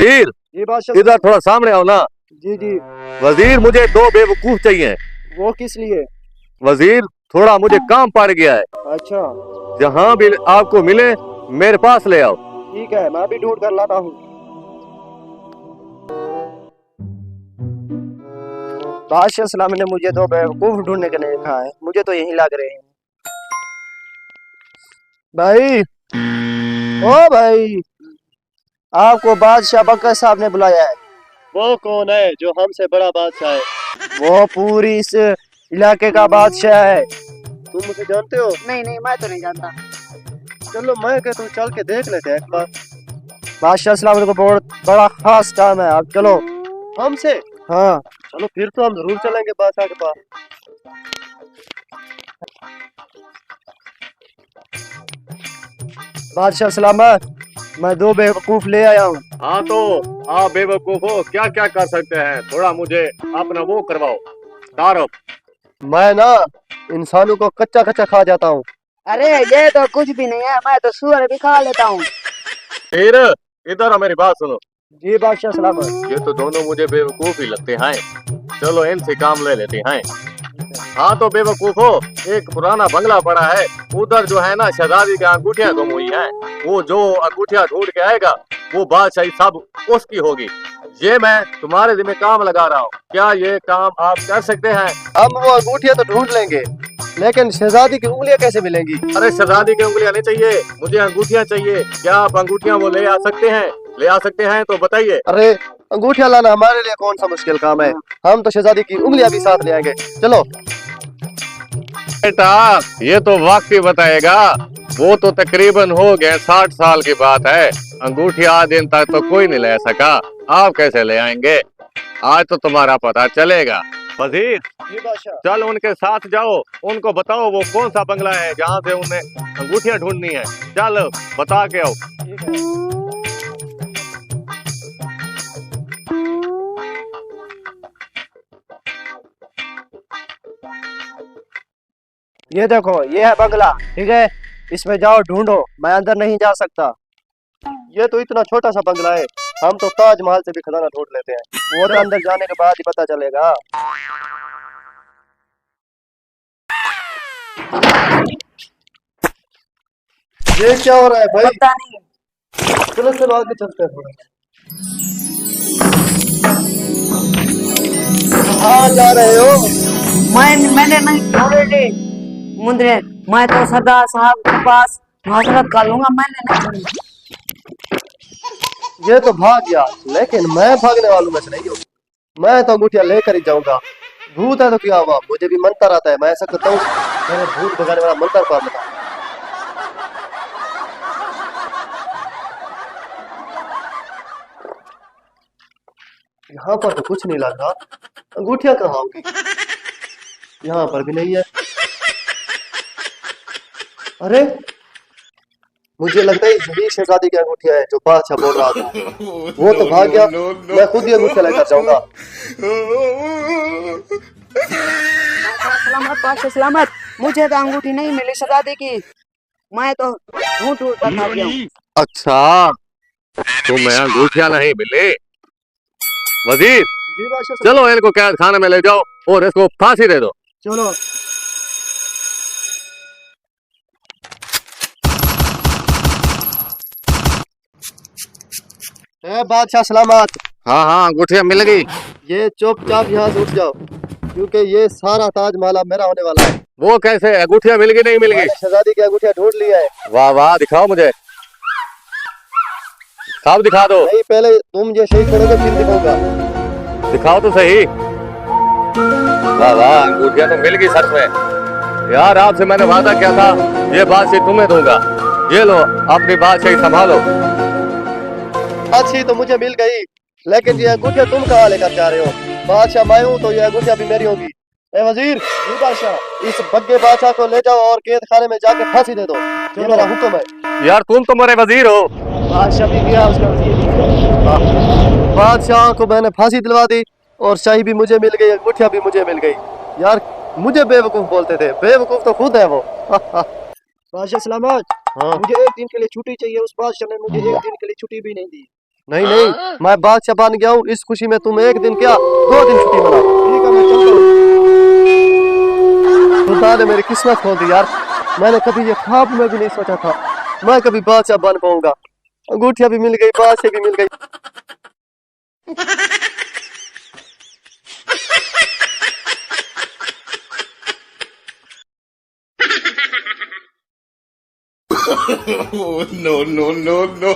वजीर, जी बादशाह। इधर थोड़ा सामने आओ ना। जी जी। वजीर, मुझे दो बेवकूफ चाहिए। वो किस लिए? वजीर, थोड़ा मुझे काम पड़ गया है। अच्छा जहाँ भी आपको मिले मेरे पास ले आओ। ठीक है, मैं भी ढूंढ कर लाता हूँ। बादशाह सलाम ने मुझे दो बेवकूफ ढूंढने के लिए लिखा है, मुझे तो यही लग रहे हैं। भाई, ओ भाई, आपको बादशाह बकर साहब ने बुलाया है। वो कौन है जो हमसे बड़ा बादशाह है? वो पूरी इस इलाके का बादशाह है। तुम मुझे जानते हो? नहीं नहीं, मैं तो नहीं जानता। चलो मैं कहता हूँ चल के देख लेते हैं एक बार। बादशाह सलाम को बहुत बड़ा खास काम है, आप चलो। हमसे? हाँ चलो फिर तो हम जरूर चलेंगे बादशाह के पास। बादशाह सलामत, मैं दो बेवकूफ ले आया हूँ। हाँ तो आप बेवकूफ हो, क्या क्या कर सकते हैं? थोड़ा मुझे अपना वो करवाओ, तारफ। मैं ना इंसानों को कच्चा कच्चा खा जाता हूँ। अरे ये तो कुछ भी नहीं है, मैं तो सुअर भी खा लेता हूँ। फिर इधर मेरी बात सुनो। जी बादशाह सलामत। ये तो दोनों मुझे बेवकूफ ही लगते हैं। चलो इनसे काम ले लेते हैं। हाँ तो बेवकूफ हो, एक पुराना बंगला पड़ा है, उधर जो है ना शहजादी की अंगूठियां गुम हुई हैं। वो जो अंगूठियां ढूंढ के आएगा वो बादशाही सब उसकी होगी। ये मैं तुम्हारे जिम्मे काम लगा रहा हूँ, क्या ये काम आप कर सकते हैं? हम वो अंगूठियां तो ढूंढ लेंगे, लेकिन शहजादी की उंगलियां कैसे मिलेंगी? अरे शहजादी की उंगलियां नहीं चाहिए, मुझे अंगूठियां चाहिए। क्या आप अंगूठियां वो ले आ सकते हैं? ले आ सकते हैं तो बताइए। अरे अंगूठियां लाना हमारे लिए कौन सा मुश्किल काम है, हम तो शहजादी की उंगलियां भी साथ ले आएंगे। चलो। बेटा ये तो वक्त ही बताएगा, वो तो तकरीबन हो गए 60 साल की बात है। अंगूठियां आज दिन तक तो कोई नहीं ले सका, आप कैसे ले आएंगे? आज तो तुम्हारा पता चलेगा। वजीर, जी बादशाह। चल उनके साथ जाओ, उनको बताओ वो कौन सा बंगला है जहाँ से उन्हें अंगूठियां ढूंढनी है। चल बता के आओ। ठीक है। ये देखो, ये है बंगला, ठीक है, इसमें जाओ ढूंढो, मैं अंदर नहीं जा सकता। ये तो इतना छोटा सा बंगला है, हम तो ताजमहल से भी खजाना ढूंढ लेते हैं, वो तो अंदर जाने के बाद ही पता चलेगा। ये क्या हो रहा है भाई? पता नहीं। चलो चलो आगे चलते हैं थोड़ा। कहाँ जा रहे हो? मैंने नहीं छोड़ी मुंदरे, मैं तो सरदार साहब के पास हजरत कर लूंगा, मैंने नहीं छोड़ी। ये तो भाग गया, लेकिन मैं भागने वालों में से नहीं हूँ। मैं तो अंगूठियां लेकर ही जाऊंगा। भूत है तो क्या हुआ, मुझे भी मंत्र आता है, मैं ऐसा करता हूँ, मैंने भूत भगाने वाला मंत्र पढ़ लेता हूँ। यहाँ पर तो कुछ नहीं लग रहा, अंगूठियां कहाँ होगी? यहाँ पर भी नहीं है। अरे मुझे लगता है यही शहजादी की अंगूठियां है जो बादशाह बोल रहा था। वो तो भाग गया, मैं खुद ही अंगूठियां लेकर जाऊंगा। सलामत बादशाह सलामत, मुझे तो अंगूठी नहीं मिली शहजादी की, मैं तो ढूंढ ढूंढ कर थक गया हूँ। अच्छा, तुम्हें अंगूठियां नहीं मिली? वजीर, जी बादशाह। चलो इनको कैद खाने में ले जाओ और इसको फांसी दे दो। चलो। बादशाह सलामत। हाँ हाँ, अंगूठियां मिल गई। ये चुपचाप यहाँ से उठ जाओ, क्योंकि ये सारा ताजमहल अब मेरा होने वाला है। वो कैसे? अंगूठियां मिल गई नहीं मिल गई? मैंने शहजादी की अंगूठियां ढूंढ ली है। वाह वाह, दिखाओ मुझे, सब दिखा दो। नहीं, पहले तुम ये शहीद करोगे फिर दिखाऊंगा। दिखाओ तो सही। वाह वाह, अंगूठियां तो मिल गई सच में। यार आपसे मैंने वादा किया था ये बादशाही तुम्हें दूंगा। ये लो, अपनी बादशाही संभालो। अच्छी तो मुझे मिल गई, लेकिन ये अंगूठियां तुम कहाँ लेकर जा रहे हो? बादशाह मैं हूँ तो ये अंगूठियां भी मेरी होगी। ए वजीर। जी बादशाह। इस बग्गे बादशाह को ले जाओ और कैद खाने में जाके फांसी दे दो, ये मेरा हुक्म है। यार तुम तो मेरे वजीर हो। बादशाह भी गया, उसका वजीर भी गया। बादशाह को मैंने फांसी दिलवा दी और शाही भी मुझे मिल गई, अंगूठियां भी मुझे मिल गई। यार मुझे बेवकूफ बोलते थे, बेवकूफ तो खुद है वो। बादशाह सलामत। हाँ। मुझे एक दिन के लिए छुट्टी चाहिए, उस बादशाह ने मुझे एक दिन के लिए छुट्टी भी नहीं दी। नहीं नहीं, मैं बादशाह बन गया हूँ। इस खुशी में तुम एक दिन क्या 2 दिन छुट्टी मनाओ। ठीक है, मैं चलता हूँ। खुदा ने मेरी किस्मत खोल दी यार। मैंने कभी ये ख्वाब में भी नहीं सोचा था मैं कभी बादशाह बन पाऊंगा। अंगूठिया भी मिल गई, बादशाह भी मिल गई। Oh, no, no, no, no.